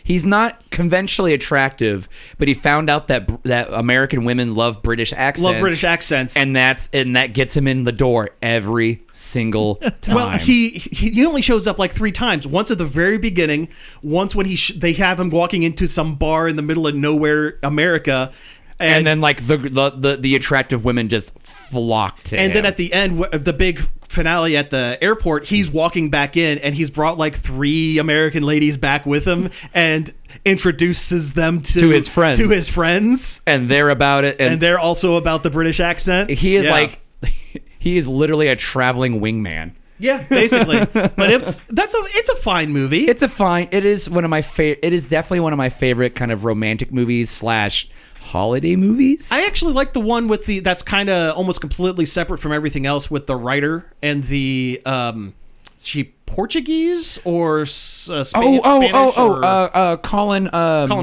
he's not conventionally attractive, but he found out that American women love British accents. And that gets him in the door every single time. Well, he only shows up like 3 times. Once at the very beginning, once when they have him walking into some bar in the middle of nowhere, America. And then like the attractive women just flock to him. And then at the end, the big finale at the airport, he's walking back in and he's brought like 3 American ladies back with him and introduces them to his friends. And they're about it. And they're also about the British accent. He is he is literally a traveling wingman. Yeah, basically. But it's a fine movie. It is one of my it is definitely one of my favorite kind of romantic movies / holiday movies. I actually like the one with that's kind of almost completely separate from everything else, with the writer and the she Portuguese or Spanish? Colin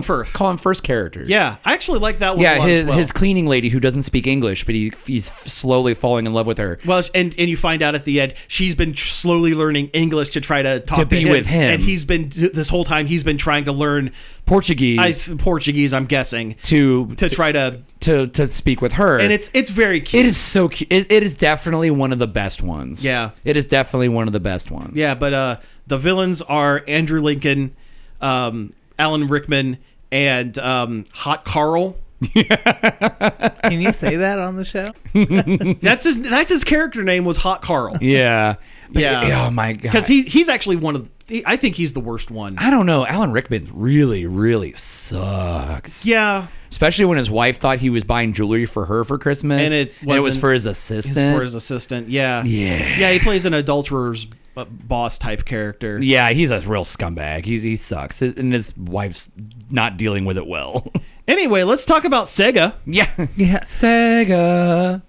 Firth. Colin Firth's character. Yeah, I actually like that one. Yeah, his cleaning lady who doesn't speak English, but he's slowly falling in love with her. Well, and you find out at the end she's been slowly learning English to try to talk to be him, with him, and he's been this whole time he's been trying to learn Portuguese. I'm guessing to try to speak with her, and it's very cute. It is so cute. It is definitely one of the best ones. Yeah, it is definitely one of the best ones. Yeah, but the villains are Andrew Lincoln, Alan Rickman, and Hot Carl. Can you say that on the show? That's his character name was Hot Carl. Yeah. Yeah. Oh my god. Because he's actually I think he's the worst one. I don't know. Alan Rickman really, really sucks. Yeah. Especially when his wife thought he was buying jewelry for her for Christmas, and it was for his assistant. Yeah. Yeah. He plays an adulterer's boss type character. Yeah, he's a real scumbag. He sucks, and his wife's not dealing with it well. Anyway, let's talk about SEGA. Yeah, SEGA.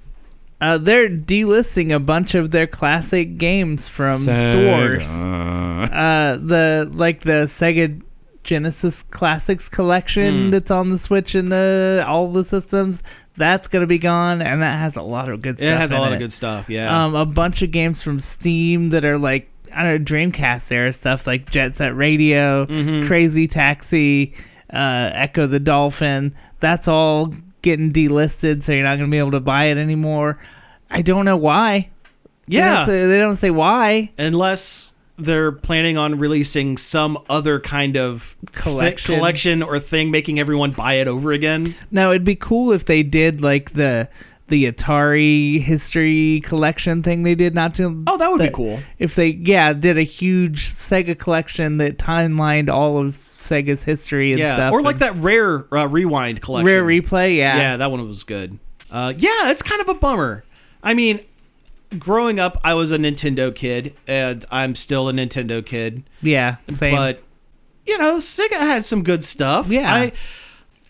They're delisting a bunch of their classic games from stores. The Sega Genesis Classics collection that's on the Switch and all the systems, that's going to be gone, and that has a lot of good stuff. It has a lot of good stuff, yeah. A bunch of games from Steam that are like, I don't know, Dreamcast era stuff like Jet Set Radio, Crazy Taxi, Echo the Dolphin. That's all getting delisted, so you're not going to be able to buy it anymore. I don't know why. Yeah. They don't say why. Unless they're planning on releasing some other kind of collection or thing, making everyone buy it over again. Now, it'd be cool if they did like the Atari history collection thing they did not too. Oh, that would be cool. If they did a huge Sega collection that timelined all of Sega's history and stuff. Or like that Rare Rewind collection. Rare Replay, yeah. Yeah, that one was good. It's kind of a bummer. I mean, growing up, I was a Nintendo kid, and I'm still a Nintendo kid. Yeah, same. But, Sega had some good stuff. Yeah.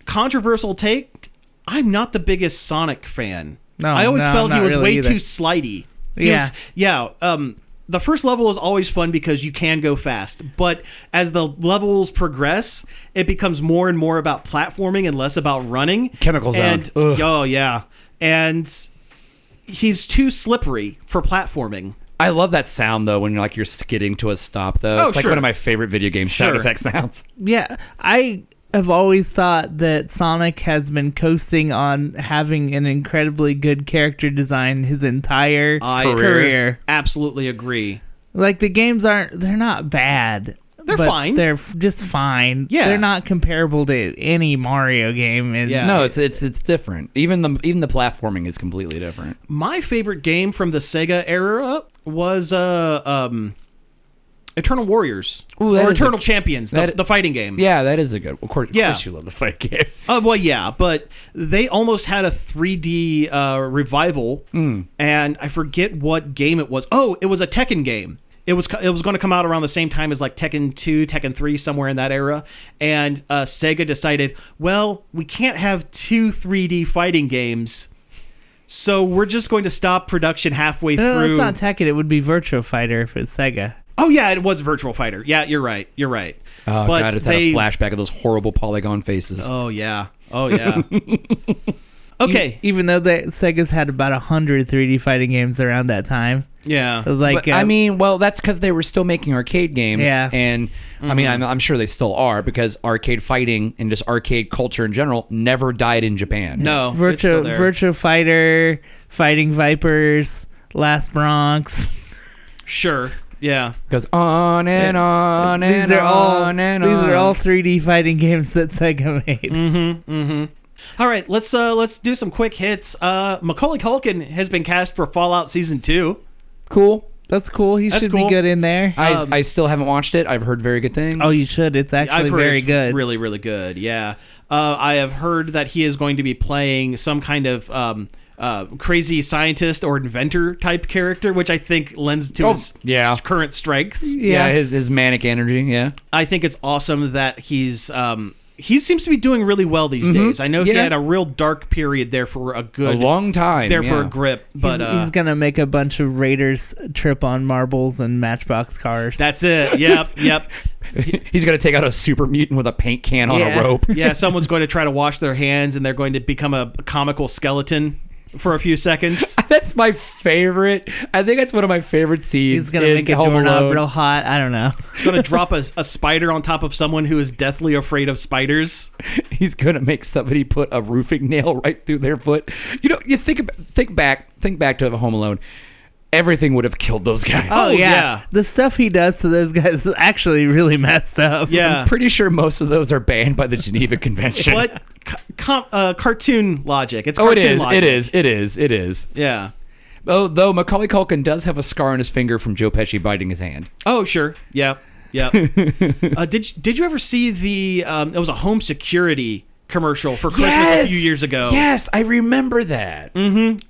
Controversial take, I'm not the biggest Sonic fan. I always felt he was really way either. too slidey. The first level is always fun because you can go fast. But as the levels progress, it becomes more and more about platforming and less about running. Chemical Zone. And he's too slippery for platforming. I love that sound though when you're skidding to a stop though. It's like one of my favorite video game sound effect sounds. Yeah, I have always thought that Sonic has been coasting on having an incredibly good character design his entire career. Absolutely agree. Like the games they're not bad. They're fine. They're just fine. Yeah. They're not comparable to any Mario game. No, it's different. Even the platforming is completely different. My favorite game from the Sega era was Eternal Warriors. Or Eternal Champions, the fighting game. Yeah, that is a good. Of course you love the fighting game. But they almost had a 3D revival, and I forget what game it was. Oh, it was a Tekken game. It was going to come out around the same time as like Tekken 2, Tekken 3, somewhere in that era. And Sega decided, well, we can't have 2 3D fighting games, so we're just going to stop production halfway through. No, it's not Tekken. It would be Virtua Fighter if it's Sega. Oh, yeah, it was Virtual Fighter. Yeah, you're right. Oh, but God, I just had a flashback of those horrible polygon faces. Oh, yeah. Okay. Even though Sega's had about 100 3D fighting games around that time. Yeah. Like, But, I mean, well, that's because they were still making arcade games. Yeah. And, I mean, I'm sure they still are, because arcade fighting and just arcade culture in general never died in Japan. No. it's still there. Virtua Fighter, Fighting Vipers, Last Bronx. Sure. Yeah. Goes on and on and These are all on and these on. are all 3D fighting games that Sega made. All right, let's do some quick hits. Macaulay Culkin has been cast for Fallout Season 2. Cool. That's cool. He That's should cool. be good in there. I still haven't watched it. I've heard very good things. Oh, you should. It's actually I've heard very it's good. really, really good. Yeah. I have heard that he is going to be playing some kind of crazy scientist or inventor type character, which I think lends to his current strengths. Yeah, his manic energy, yeah. I think it's awesome that he seems to be doing really well these days. I know he had a real dark period there for a long time. for a grip, but He's gonna make a bunch of raiders trip on marbles and Matchbox cars. that's it. Yep. He's going to take out a super mutant with a paint can on a rope. Yeah, someone's going to try to wash their hands, and they're going to become a comical skeleton for a few seconds. That's my favorite. I think that's one of my favorite scenes. He's gonna make a doorknob real hot. I don't know. He's going to drop a spider on top of someone who is deathly afraid of spiders. He's going to make somebody put a roofing nail right through their foot. You know, you think back to Home Alone. Everything would have killed those guys. Oh, yeah. The stuff he does to those guys is actually really messed up. Yeah. I'm pretty sure most of those are banned by the Geneva Convention. But cartoon logic. It's Oh, it cartoon is. logic. It is. Yeah. Oh, though Macaulay Culkin does have a scar on his finger from Joe Pesci biting his hand. Oh, sure. Yeah. Did you ever see it was a home security commercial for Christmas a few years ago? Yes, I remember that.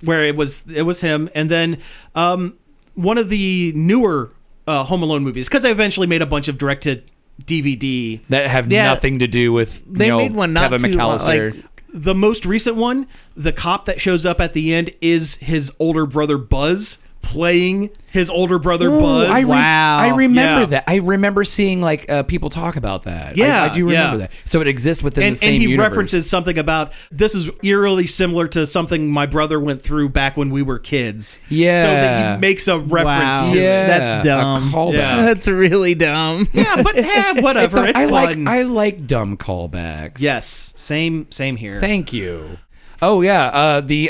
Where it was him, and then one of the newer Home Alone movies, because they eventually made a bunch of direct-to-DVD That have nothing to do with They made one not Kevin too long, McAllister. The most recent one, the cop that shows up at the end is his older brother Buzz, playing his older brother Buzz. I remember Yeah. that. I remember seeing like people talk about that. Yeah, I do remember yeah. that. So it exists within the same and he universe. references something about this is eerily similar to something my brother went through back when we were kids. Yeah. So that he makes a reference Wow. to Yeah, it. That's dumb. A callback. Yeah. That's really dumb. Yeah, but whatever. It's fun. I like dumb callbacks. Yes, same here. Thank you. Oh yeah, the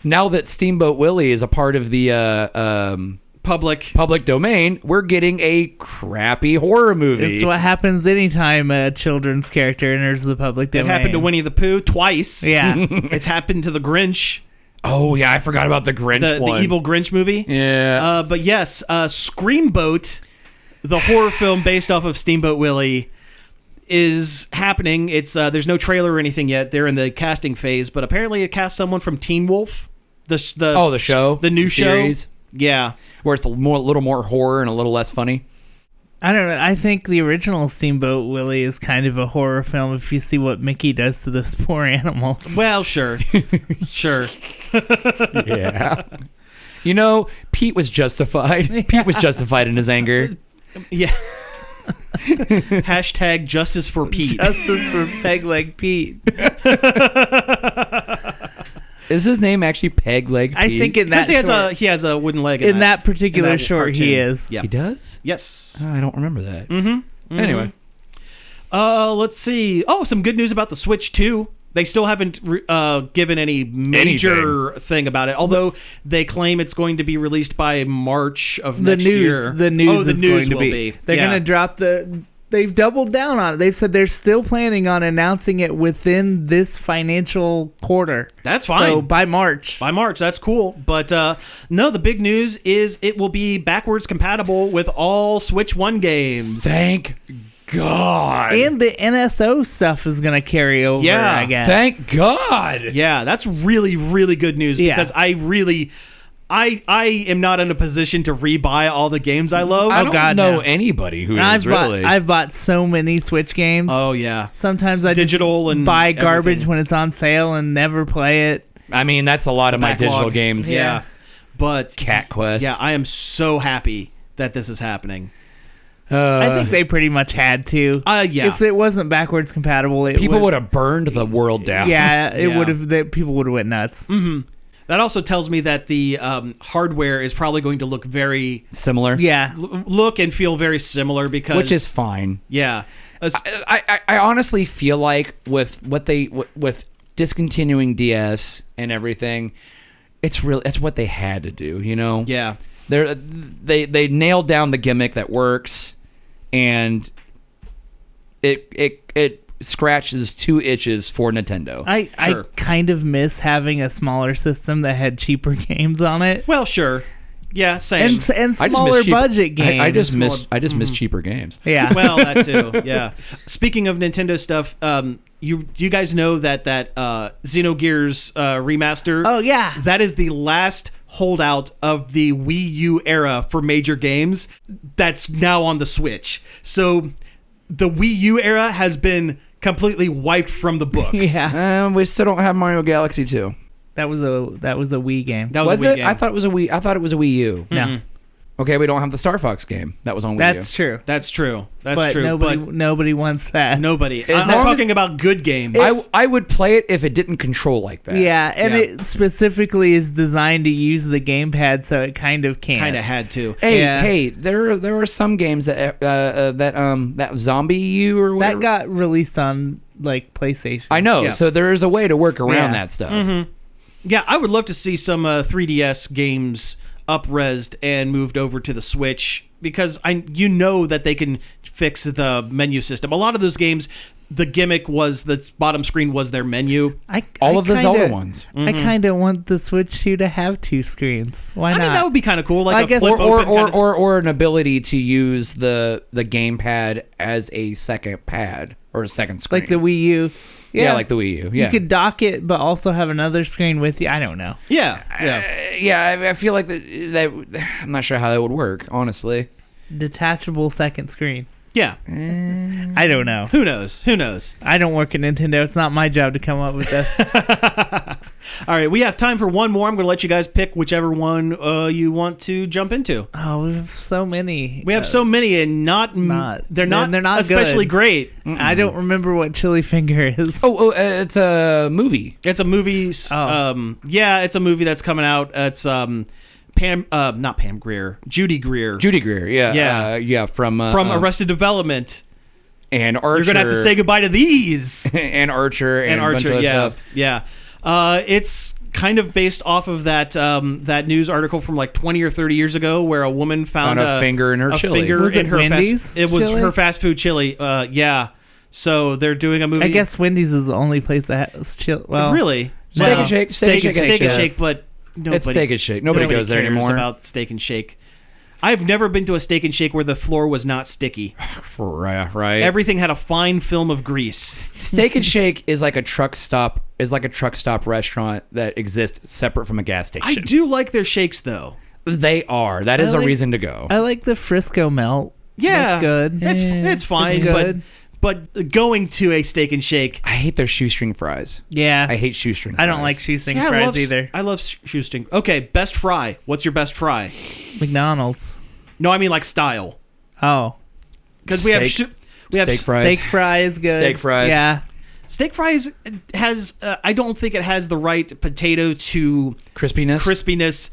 now that Steamboat Willie is a part of the public domain, we're getting a crappy horror movie. It's what happens anytime a children's character enters the public It domain. happened to Winnie the Pooh twice. Yeah. It's happened to the Grinch, Oh yeah, I forgot about the Grinch the one. evil Grinch movie. Yeah. But yes, Screamboat, the horror film based off of Steamboat Willie, is happening. It's there's no trailer or anything yet. They're in the casting phase, but apparently it cast someone from Teen Wolf. The show, the new show. series, Yeah. where it's a little more horror and a little less funny. I don't know. I think the original Steamboat Willie is kind of a horror film if you see what Mickey does to those poor animals. Well, sure. Sure. Yeah. You know, Pete was justified. Pete was justified in his anger. Yeah. Hashtag justice for Pete. Justice for Peg Leg Pete. Is his name actually Peg Leg Pete? I think in that Because he has a wooden leg in that particular in that short he cartoon. is. Yeah. he does. Yes. Oh, I don't remember that. Anyway, Let's see. Oh, some good news about the Switch 2. They still haven't given any major thing about it, although they claim it's going to be released by March of next year. The news the is news going to will be. They're going to drop They've doubled down on it. They've said they're still planning on announcing it within this financial quarter. That's fine. So by March. By March, that's cool. But no, the big news is it will be backwards compatible with all Switch 1 games. thank God. And the NSO stuff is going to carry over, Yeah. I guess. Thank God. Yeah, that's really, really good news Yeah. because I am not in a position to rebuy all the games I love. I don't God, know no. anybody who And is really. I've bought so many Switch games. Oh yeah. Sometimes I Digital just and buy garbage everything. when it's on sale and never play it. I mean, that's a lot of my Backlog. digital games. Yeah. But Cat Quest. yeah, I am so happy that this is happening. I think they pretty much had to. Yeah. If it wasn't backwards compatible, People would have burned the world down. Yeah, it Yeah. would have. People would have went nuts. Mm-hmm. That also tells me that the hardware is probably going to look very Similar. Yeah. look and feel very similar because Which is fine. yeah. I honestly feel like with with discontinuing DS and everything, it's what they had to do, you know? Yeah. They nailed down the gimmick that works, and it scratches 2 itches for Nintendo. Sure. I kind of miss having a smaller system that had cheaper games on it. Well, sure. Yeah, same. And smaller budget games. I just miss cheaper games. Yeah. Well, that too. Yeah. Speaking of Nintendo stuff, do you guys know that Xenogears remaster? Oh yeah. That is the last holdout of the Wii U era for major games that's now on the Switch. So the Wii U era has been completely wiped from the books. Yeah. We still don't have Mario Galaxy 2. That was a Wii game. That was a Wii it? game. I thought it was a Wii U. No. Okay, we don't have the Star Fox game. That was on Wii U. That's true. That's true. That's But true. nobody wants that. Nobody. As I'm long talking about good games. I would play it if it didn't control like that. Yeah, and Yeah. it specifically is designed to use the gamepad, so it kind of can't. Kind of had to. Hey, there are some games that Zombie U or whatever. That got released on like PlayStation. I know. Yeah. So there is a way to work around Yeah. that stuff. Yeah, I would love to see some 3DS games up-resed and moved over to the Switch because you know that they can fix the menu system. A lot of those games, the gimmick was the bottom screen was their menu. All of the Zelda ones. I kind of want the Switch 2 to have 2 screens. Why not? I mean, that would be kind of cool. Like I a guess- flip open kind of- Or an ability to use the gamepad as a second pad or a second screen. Like the Wii U. Yeah, like the Wii U. Yeah. You could dock it, but also have another screen with you. I don't know. Yeah. I feel like that I'm not sure how that would work, honestly. Detachable second screen. Yeah. I don't know. Who knows? I don't work at Nintendo. It's not my job to come up with this. All right, we have time for one more. I'm going to let you guys pick whichever one you want to jump into. Oh, we have so many. We have so many, and they're not especially good. great. I don't remember what Chili Finger is. It's a movie. It's a movie. Oh. Yeah, it's a movie that's coming out. It's not Pam Grier, Judy Greer. Judy Greer. Yeah. From Arrested Development. and Archer. You're gonna have to say goodbye to these. and Archer and a bunch of other yeah, stuff. yeah. It's kind of based off of that news article from like 20 or 30 years ago, where a woman found a finger in her chili. Finger Was in it her Wendy's it was chili? her fast food chili. Yeah. So they're doing a movie. I guess Wendy's is the only place that has Chili. Well, really Steak No. and Shake. Steak and Shake. Shake, but nobody, It's Steak and Shake. Nobody goes there cares anymore. about Steak and Shake. I've never been to a Steak and Shake where the floor was not sticky. Right. Everything had a fine film of grease. Steak and Shake is like a truck stop. Restaurant that exists separate from a gas I station. do like their shakes though. They are. That is a like- reason to go. I like the Frisco melt. Yeah, That's good. It's fine, It's good. but going to a Steak and Shake. I hate their shoestring fries. Yeah. I hate shoestring fries. I don't like shoestring See, fries either. I love shoestring. Okay, best fry. What's your best fry? McDonald's. No, I mean like style. Oh. Because we have Steak fries. Steak fry is good. Steak fries. Yeah. steak fries has. I don't think it has the right potato to crispiness.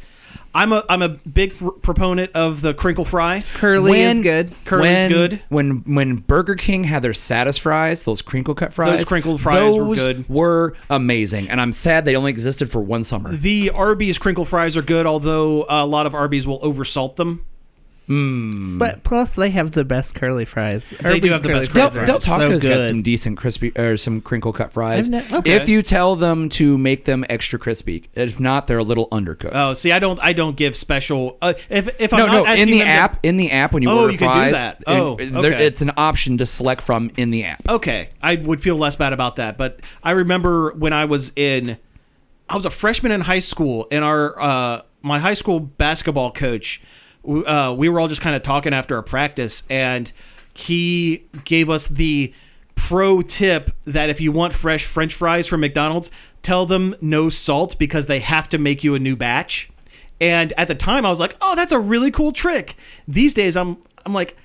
I'm a big proponent of the crinkle fry. Curly is good. Curly's good. When Burger King had their Satis fries, those crinkle cut fries, Those crinkled fries were those good. were amazing. And I'm sad they only existed for one summer. The Arby's crinkle fries are good, although a lot of Arby's will oversalt them. But plus, they have the best curly fries. They do have the best curly fries. Del Taco's so got good. some decent crispy or some crinkle cut fries. Okay. If you tell them to make them extra crispy, if not, they're a little undercooked. Oh, see, I don't give special. If I'm not No. asking In the app when you Oh, order you can do fries, that. Oh, okay. it's an option to select from in the app. Okay, I would feel less bad about that. But I remember when I was a freshman in high school, and my high school basketball coach, we were all just kind of talking after a practice, and he gave us the pro tip that if you want fresh French fries from McDonald's, tell them no salt because they have to make you a new batch. And at the time, I was like, "Oh, that's a really cool trick." These days, I'm like,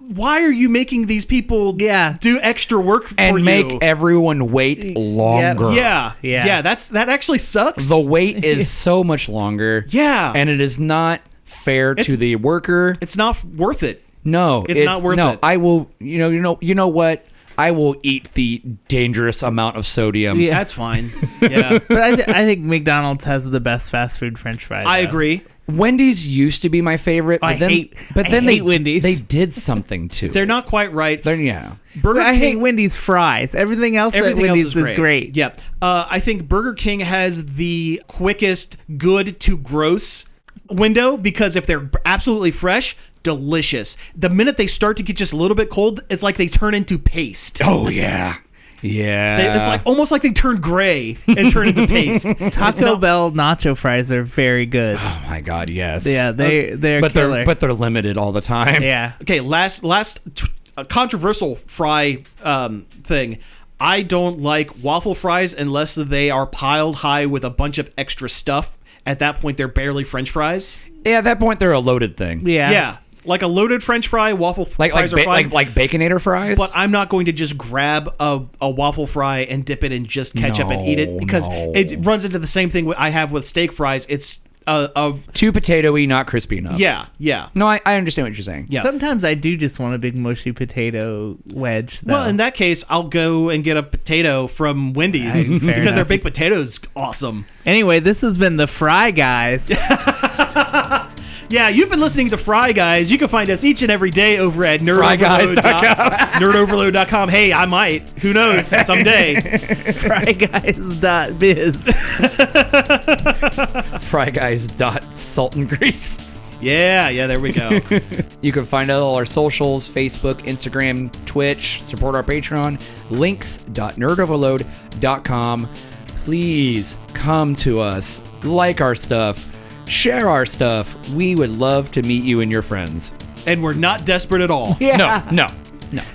why are you making these people do extra work for and you? make everyone wait longer. Yeah. That actually sucks. The wait is so much longer. Yeah. And it is not fair to the worker. It's not worth it. No, it's not worth it. I will. You know what? I will eat the dangerous amount of sodium. Yeah, that's fine. Yeah, but I think McDonald's has the best fast food French fries. I agree. Wendy's used to be my favorite, but then Wendy's. They did something to. They're not quite right. Burger King, I hate Wendy's fries. Everything else at Wendy's is great. Yep. I think Burger King has the quickest good to gross window because if they're absolutely fresh, delicious. The minute they start to get just a little bit cold, it's like they turn into paste. Oh yeah. Yeah. It's like almost like they turn gray and turn into paste. Taco Bell nacho fries are very good. Oh my god, yes. Yeah, they're killer. But they're limited all the time. Yeah. Okay, last controversial fry thing. I don't like waffle fries unless they are piled high with a bunch of extra stuff. At that point, they're barely French fries. Yeah, at that point, they're a loaded thing. Yeah. Like a loaded French fry, waffle fries are fine. Like Baconator fries? But I'm not going to just grab a waffle fry and dip it in just ketchup and eat it because it runs into the same thing I have with steak fries. It's too potatoey, not crispy enough. Yeah. No, I understand what you're saying. Yeah. Sometimes I do just want a big mushy potato wedge, though. Well, in that case, I'll go and get a potato from Wendy's because their baked potato's awesome. Anyway, this has been the Fry Guys. Yeah, you've been listening to Fry Guys. You can find us each and every day over at nerdoverload.com. Hey, I might. Who knows? Someday. Fryguys.biz. Fryguys.saltandgrease. Yeah, there we go. You can find out all our socials, Facebook, Instagram, Twitch, support our Patreon, links.nerdoverload.com. Please come to us, like our stuff, share our stuff. We would love to meet you and your friends. And we're not desperate at all. Yeah. No.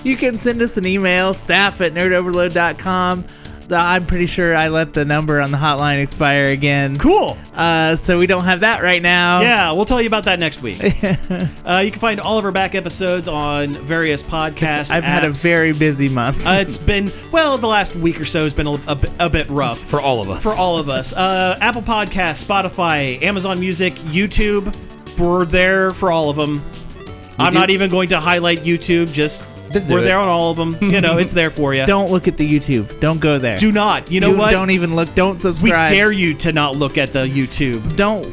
You can send us an email, staff@nerdoverload.com. I'm pretty sure I let the number on the hotline expire again. Cool. So we don't have that right now. Yeah, we'll tell you about that next week. You can find all of our back episodes on various podcast I've apps. had a very busy month. It's been, the last week or so has been a bit rough. For all of us. Apple Podcasts, Spotify, Amazon Music, YouTube. We're there for all of them. I'm not even going to highlight YouTube, we're there on all of them. It's there for you. Don't look at the YouTube. Don't go there. Do not. You know what? Don't even look. Don't subscribe. We dare you to not look at the YouTube. Don't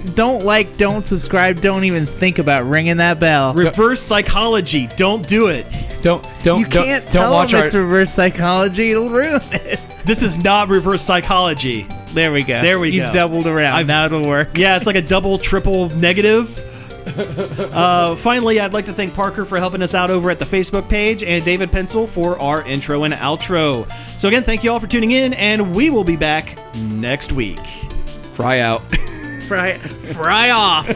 subscribe. Don't even think about ringing that bell. Reverse psychology. Don't do it. You can't tell watch them it's reverse psychology. It'll ruin it. This is not reverse psychology. There we go. You've doubled around. Now it'll work. Yeah, it's like a double, triple negative. Finally, I'd like to thank Parker for helping us out over at the Facebook page and David Pencil for our intro and outro. So again, thank you all for tuning in, and we will be back next week. Fry out. Fry off.